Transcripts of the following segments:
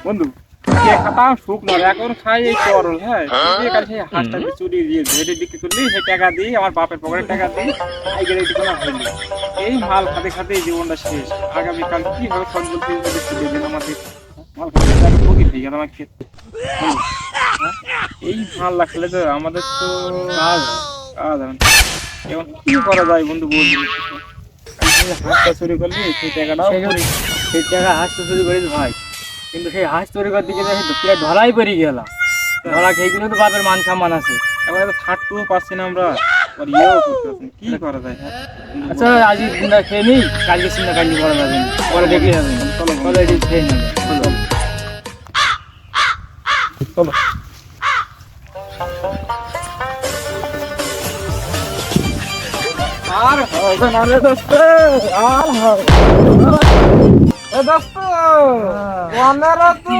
বন্ধু খাতা সুখ নয় এখন খাই এই করল। হ্যাঁ কাল সেই হাঁসটা চুরি দিয়ে ধরে বিক্রি করলি সেই টাকা দিয়ে আমার বাপের পকেটের টাকা দিয়ে এই গেলে হইলি এই মাল খাতে খাতে জীবনটা শেষ। আগামীকাল কিভাবে সব বলতে ছুটে দিল আমাকে মাল খাতে ভোগী হয়ে গেল আমাকে। এই মাল রাখলে তো আমাদের তো কাজ কাজ হবে না। এখন কি করা যায় বন্ধু বলবি? হাঁসটা চুরি করলি সেই টাকাটাও সেই টাকা হাঁস তো চুরি করিস ভাই, কিন্তু সেই হাঁস চুরি করতে গিয়ে প্রায় ধরাই পড়ে গেলাম। ধরা খেয়ে গেলে তো বাপের মান সম্মান আছে। এবার তো ছাড়তেও পারছি না আমরা, আর ইয়েও করতে পারছি না। কি করা যায়? আচ্ছা আজ দিনটা খেয়ে নিই, কালকে চিন্তা কালকে করা যাবে না, পরে দেখলে যাবে না। চলো চলো এটি খেয়ে নেবে। চলো আর হবে না রে দোস্ত, আর হবে এ দোস্ত ওনারা তো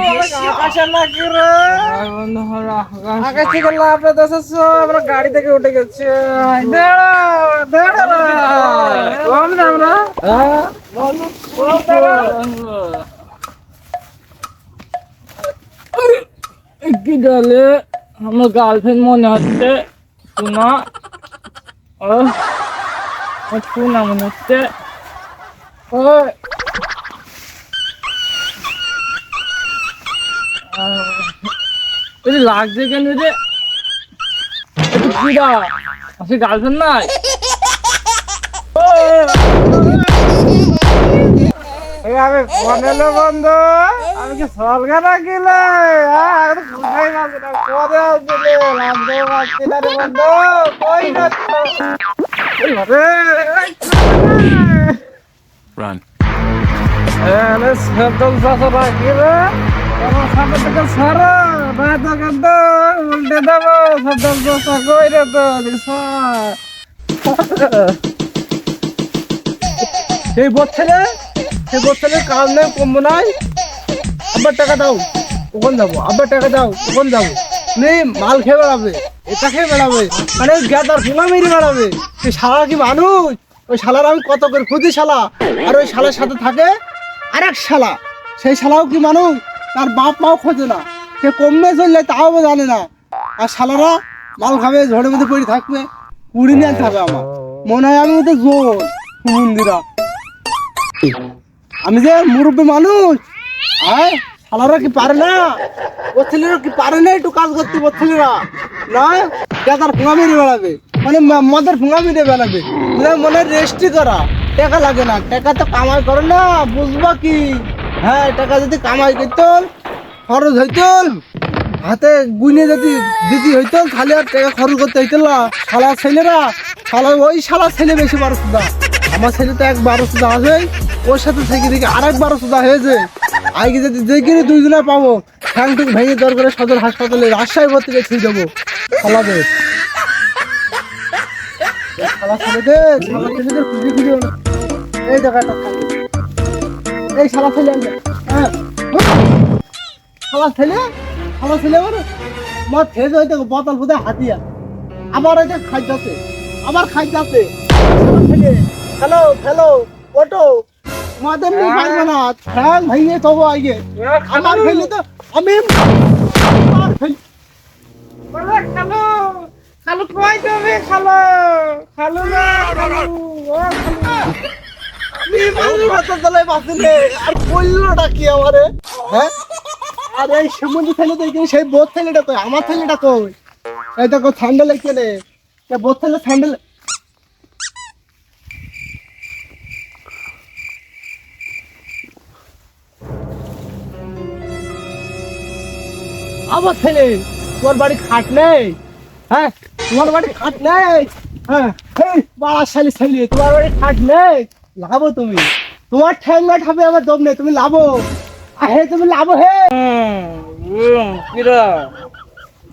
আকাশে নাকি রে আকাশ থেকে লাভ দোস্ত আমরা গাড়ি থেকে উঠে গেছি। কম না আমরা কি ডালে আমার গার্লফ্রেন্ড মনে হচ্ছে, শোনা শোনা মনে হচ্ছে। লাগছে কেন রে? সে গার্লফ্রেন্ড নাই? আমি বনেলো বন্ধু, আমি কি সলগা রাখিলে কোথায় যাচ্ছি না পরে আসছিলে লাগতে পারছি না রে বন্ধু। কই না Run. সদল চাষা রাখিলে আমার সামনে থেকে সারা না দোকান তো উল্টে দেবো। সদল চাষা কই রে তো সেই বছরে কাজ নেই, কমবো নাই। আবার টাকা দাও কখন যাবো, আবার টাকা দাও কখন যাবো। নেই মাল খেয়ে বেড়াবে, এটা খেয়ে বেড়াবে, মানে গ্যাদার ফোলা মেরে বেড়াবে। সেই শালা কি মানুষ? ওই শালার আমি কত করে খুঁজি শালা, আর ওই শালার সাথে থাকে আর এক শালা। সেই শালাও কি মানুষ? তার বাপ মাও খোঁজে না, সে কমবে চললে তাও জানে না। আর শালারা মাল খাবে, ঝড়ের মধ্যে পড়ে থাকবে, কুড়ি নিয়ে থাকবে। আমার মনে হয় আমি তো জোর মন্দিরা, আমি যে মুরব্বী মানুষ। আয় শালারা কি পারে না? ও ছেলেরা কি পারে না একটু কাজ করতে? ও ছেলেরা না টাকার ফোঙা মেরে বেড়াবে, মানে মদের ফোঙা মেরে বেড়াবে, মনে রেস্টি করা। টাকা লাগে না, টাকা তো কামাই করে না, বুঝবা কি? হ্যাঁ টাকা যদি কামাই করত, খরচ হইত, হাতে গুনে যদি দিদি হইতো, খালি আর টাকা খরচ করতে হইতো না। শালা ছেলেরা ওই শালা ছেলে বেশি 1200 আমার ছেলে তো 1200 আছে, ওর সাথে থেকে দেখি আর 1200 হয়েছে। আগে যদি দেখি দুইজনে পাবো, ঠ্যাংটুক ভেঙে দরকারে সদর হাসপাতালে রাজশাহী ভর্তি করে ছুঁয়ে দেবো শালাদের। শালা ছেলেদের খুঁজে খুঁজে এই জায়গাটা থাকে, এই শালা ছেলে হ্যাঁ শালা ছেলে আমার মদ খেয়ে হইতে বোতল ফুটে হাতিয়া, আবার এটা খাইতেছে, আবার খাইতেছে। হ্যালো হ্যালো অটো মাদের নিয়ে পারবে না, ঠ্যাং ভেঙে তবু আগে আমার ফেলে তো আমি খালো খালো কই যাবে? খালো খালো না খালো ও আর বললোটা কি আমারে? হ্যাঁ আর এই সমুদ্র ছেলে দেখি সেই বোধ ছেলেটা কই, আমার ছেলেটা কই? এই দেখো স্যান্ডেল কেনে, বোধ ছেলে স্যান্ডেল। আবার ছেলে তোমার বাড়ি খাট নেই? হ্যাঁ তোমার বাড়ি খাট নেই? হ্যাঁ বাড়ার শালি ছেলে তোমার বাড়ি খাট নেই? লাভো তুমি, তোমার ঠ্যাঙ্গা খাবে, আমার দম নেই, তুমি লাভো। হে তুমি লাভো হে। কিরা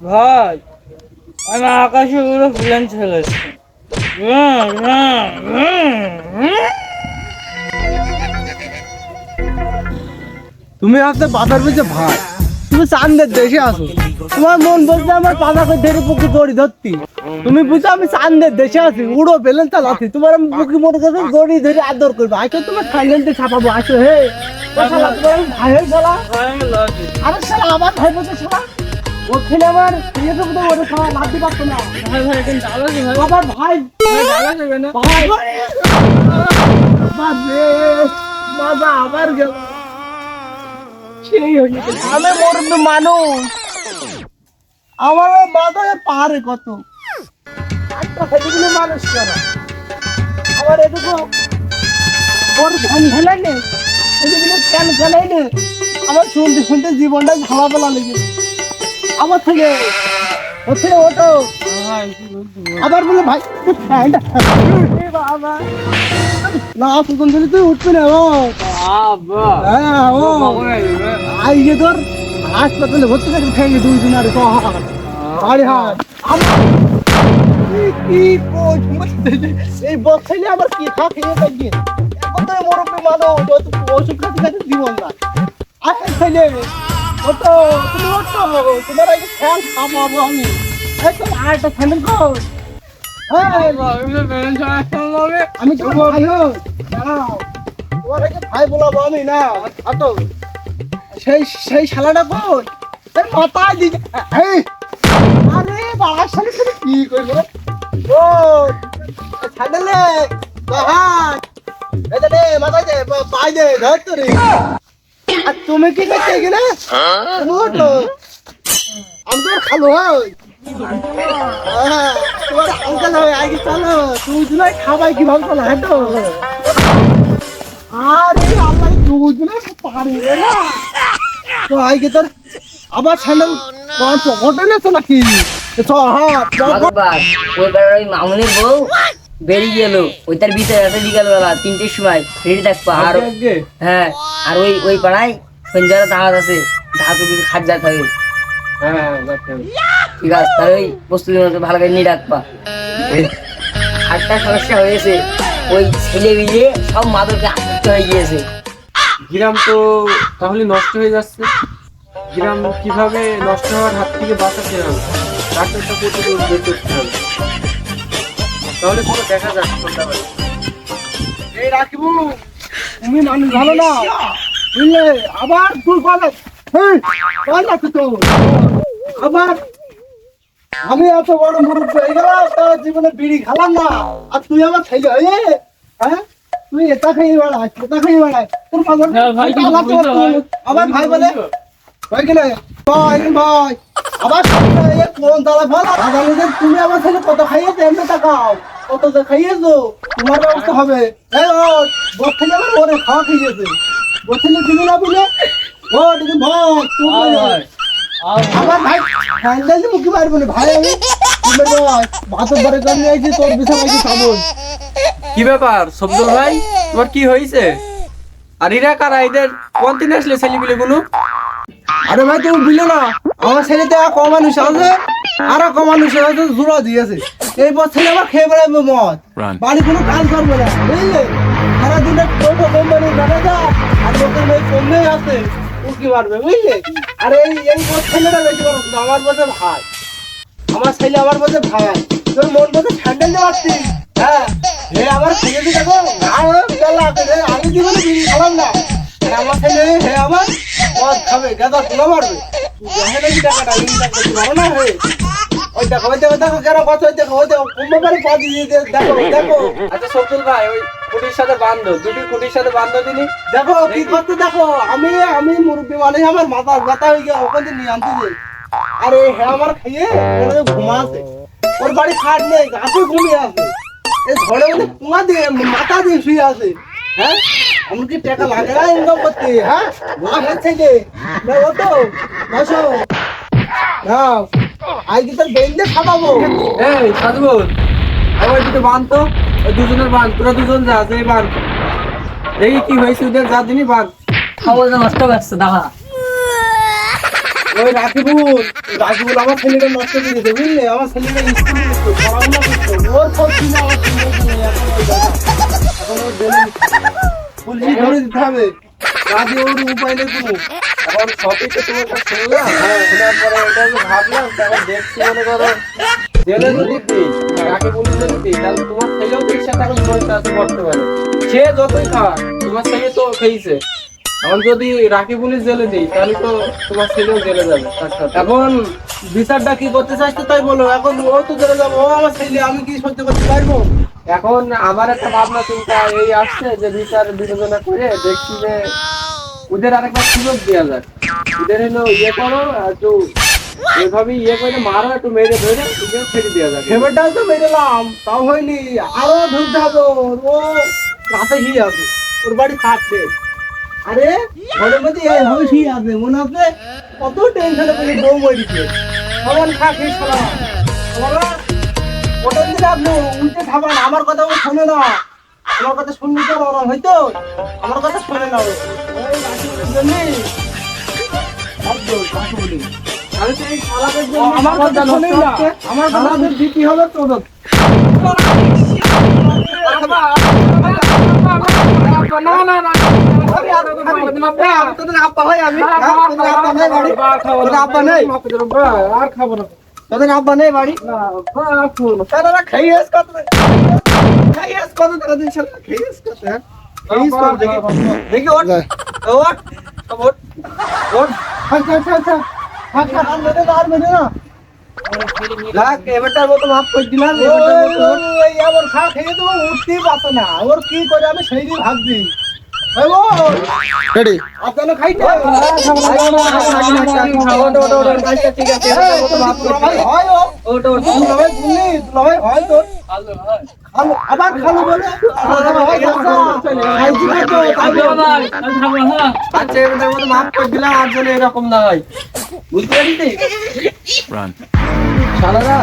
ভাই আমি আকাশে উড়ে প্লেন ছেলেছি। তুমি আসতে বাজার বুঝে ভাই, তুমি চান্দের দেশে আসো, তোমার মন বলছে আমার পাতা করে ধরে পুকুর দড়ি ধরতি। তুমি বুঝো আমি চান্দের দেশে আছি, উড়ো বেলেন চালাচ্ছি, তোমার আমি বুকি মনে করছো দড়ি ধরে আদর করবো, আইসো তোমার থাইল্যান্ডে ছাপাবো, আসো হে ও শালা, তোমার আমি ভাই হয়ে শালা, আরে শালা আমার ভাই বলছে শালা, ও ছেলে আমার বিয়ে তো বোধহয় ওরে শালা লাভ দিতে পারতো না, ভাই ভাই এখন জ্বালা আছে ভাই, আমার ভাই জ্বালা যাবে না ভাই বাবা মাজা আবার গেল, সেই হয়ে গেছে। আমি মরবে মানুষ, আমার মাথায় পারে কত একটা ফেলে মানুষ করা, আমার এটুকু বড় ধান খেলাই নেই, এটুকু কেন খেলাই নেই, আমার শুনতে শুনতে জীবনটা ঝালা পেলা লেগে, আমার থেকে হচ্ছে ওটো ভাই কি বলছো? আবার বলে ভাই বাবা না সুতন দিলে তুই উঠবি না ও বাবা হ্যাঁ ও আইয়ে তোর হাসপাতালে ভর্তি করে খেয়ে দুই দিন আর আরে হ্যাঁ কি এই বছরে আবার কি খা খেয়ে থাকি এখন তো মরবে মানুষ ওষুধ খাতে খাতে জীবন না আসে ছেলে ওটো তুমি ওটো তোমার আগে খেয়াল খাবো আমি এই তো আরেকটা স্যান্ডেল কর আমি তো ভাই হই দাঁড়াও তোমার আগে ভাই বলাবো আমি না আতো সেই সেই শালাটা কই এই মাথায় দিকে এই আরে বাবা শালি তুমি কি কইলো ও ছাড়লে বাহার এই দে মাথায় দে পাই দে ধর তোরে আর তুমি কি করতে গেলে তুমি ওঠো আমি তো খালো হই তোমার আঙ্কেল হয় আগে চলো তুই জুলাই খাবাই কিভাবে চলো হ্যাঁ তো আরে আল্লাহ তুই জুলাই পারি রে না তো আগে তোর আবার স্যান্ডেল কত হোটেলে তো নাকি তো হ্যাঁ বাবা ওইবার ওই মামুনির বউ বেরিয়ে গেল, ওই তার ভিতরে আছে বিকালবেলা 3টের সময় রেডি থাকবা। আর হ্যাঁ আর ওই ওই পাড়ায় সন্ধ্যারা দাওয়াত আছে, ধাতু কিছু খাদ্য থাকে, ঠিক আছে তাহলে ওই প্রস্তুতির মতো ভালো করে নিয়ে রাখবা। আরেকটা সমস্যা হয়েছে, ওই ছেলে মিলে সব মাদকে আসক্ত হয়ে গিয়েছে। গ্রাম তো তাহলে নষ্ট হয়ে যাচ্ছে, গ্রাম কিভাবে নষ্ট হওয়ার হাত থেকে বাঁচাতে হবে তার একটা প্রতিরোধ বের করতে হবে। তাহলে পুরো দেখা যাচ্ছে সন্ধ্যাবেলা। এই রাখিবু তুমি মানুষ ভালো না বুঝলে আবার তুই বলে হ্যাঁ বল তো আবার আমি এত বড় মুরুখ হয়ে গেলাম তার জীবনে বিড়ি খেলাম না আর তুই আমার ছেলে হয়ে হ্যাঁ তুই এটা খেয়ে বেড়াস এটা খেয়ে বেড়াস তোর ভাই কি বলছো ভাই? আবার ভাই বলে ভাই কি না ভাই ভাই আবার কোন তালা ভালো আগামীদিন তুমি আমার ছেলে কত খাইয়েছে এমনি টাকাও কত যে খাইয়েছো তোমার ব্যবস্থা হবে এই ও বছরে আমার ওরে খাওয়া খাইয়েছে বছরে দিবি না বলে ও দিদি ভাই তুমি আমার ভাই হ্যান্ডেল মুখে মারবো না ভাই আমি তুমি ভাই ভাত বারে করে আইছি তোর বিছানা কি খাবো কি ব্যাপার সবদুল ভাই, তোমার কি হয়েছে? আর এরা কারা, এদের কোন দিন আসলে ছেলেপিলে গুলো? আরে ভাই তুমি বুঝলে না আমার ছেলেতে কম মানুষ আছে আর কম মানুষ আছে জোড়া দিয়েছে এই বছর আমার খেয়ে বেড়াবে মদ বাড়ি কোনো কাজ করবে না বুঝলে সারাদিনে টোটো কোম্পানি বেড়ে যায় আর লোকের মেয়ে কমে আছে উকি মারবে বুঝলে আর এই এই ছেলেটা বেশি বড় না, আমার বলতে ভাই আমার ছেলে আমার বলতে ভাই তোর মন বলতে স্যান্ডেল যাচ্ছি হ্যাঁ হে আমার ছেলে দেখো আমি জীবনে বিড়ি খালাম না আর আমার ছেলে হে আমার মদ খাবে গাদা ফুলা মারবে দেখে নাকি টাকাটা এই টাকা করতে পারো না হে ওই দেখো কেন কথা দেখো ওই দেখো কুম্ভবারে পা দিয়ে দেখো দেখো আচ্ছা সবদুল ভাই, ওই কুটির সাথে বান্ধব, দুটি কুটির সাথে বান্ধব দিনই দেখো কি করতে দেখো আমি মুরব্বী মানে আমার মাথা ব্যথা হয়ে গিয়ে ওখানে নিয়ে আনতে যাই আর এই হ্যাঁ আমার খাইয়ে ওখানে ঘুমাছে ওর বাড়ি খাট নেই গাছে ঘুমিয়ে আছে এই ঝড়ে মানে পুঙা দিয়ে মাথা দিয়ে শুয়ে আছে হ্যাঁ আমি কি টাকা লাগে না ইনকাম করতে হ্যাঁ লাভ হচ্ছে যে ও তো বসো নাও আই কি তোর বেঞ্জে খাওয়াবো এই সাধুবল, ওই দুটো বান্ধ, ওই দুজনের বান্ধ, তোরা দুজন যা যে বান্ধ, দেখি কি হয়েছে ওদের, যা দিনই বান্ধ। খবর নষ্ট করছে দেখা। ওই রাকিবুল আমার ছেলেটা নষ্ট করে দিতে বুঝলে আমার ছেলেটা স্কুলে যেত পড়াশোনা করতো ওর খোঁজ ছিল আমার ছেলেটা এখন ওর পুলিশ ধরে দিতে হবে কাজে ওর উপায় নেই কোনো। এখন সবই তো তোমার কাছে শুনলাম, শোনার পরে এটা আমি ভাবলাম, তারপর দেখছি মনে করো জেলে যদি দিই, কাকে পুলিশ যদি দিই, তাহলে তোমার ছেলেও তো এর সাথে এখন জড়িত আছে বর্তমানে। সে যতই খাওয়া, তোমার ছেলে তো খেয়েছে। এখন যদি রাখি পুলিশ জেলে দিই, তাহলে তো তোমার ছেলেও জেলে যাবে তার সাথে। এখন বিচারটা কি করতে চাইছো তাই বলো। এখন ও তো চলে যাবো, ও আমার ছেলে, আমি কি সহ্য করতে পারবো? এখন আমার একটা ভাবনা চিন্তা এই আসছে যে বিচার বিবেচনা করে দেখছি যে ওদের আরেকটা সুযোগ দেওয়া যায়। ওদের হলো ইয়ে করো, একটু এভাবে ইয়ে করে মারো, একটু মেরে ধরে ওদের ছেড়ে দেওয়া যায়। ফেভারটাও তো মেরেলাম, তাও হয়নি, আরো ধরতে হবে। ও রাতে কি আছে, ওর বাড়ি থাকবে। আরে ঘরের মধ্যে এইভাবে ঠিক আছে, মনে আছে কত টেনশনে করে বউ মরিছে। সবার থাকে সারা ওটার দিকে আপনি উল্টে খাবেন। আমার কথা ও শোনে না, আমার কথা শুনলে তো ওরম হয়তো, আমার কথা শোনে না ও। ওই রাখি জন্যই ভাবছ, কাকে বলি? আমি তো এই শালাদের জন্য আমার কথা শোনেই না, আমার কথা দিতে হবে তো। তোদের আব্বা হয় আমি, তোদের আব্বা নেই বাড়ি, তোদের আব্বা নেই, আর খাবো না। তোদের আব্বা নেই বাড়ি। তারা খাইয়েস কত, খাইয়েস কত টাকা দিয়েছিল, খাইয়েস কত, হ্যাঁ খাইয়েস কত দেখি, দেখি ওঠ ওঠ ওঠ ওঠ। আচ্ছা আচ্ছা আচ্ছা আচ্ছা, আর মেরে না, আর মেরে না। লাগ এবারটার মতো মাফ করে দিলাম। ওই আবার খা খেয়ে দেবো, উঠতেই পারছে না, ওর কি করে আমি সেই দিন ভাবছি। রেডি আপনারা খাইতে ঠিক আছে, আবার খালো বলে আচ্ছা এটার মধ্যে মাফ করে দিলাম, আর যেন এরকম না হয়, বুঝতে পারিস? শালারা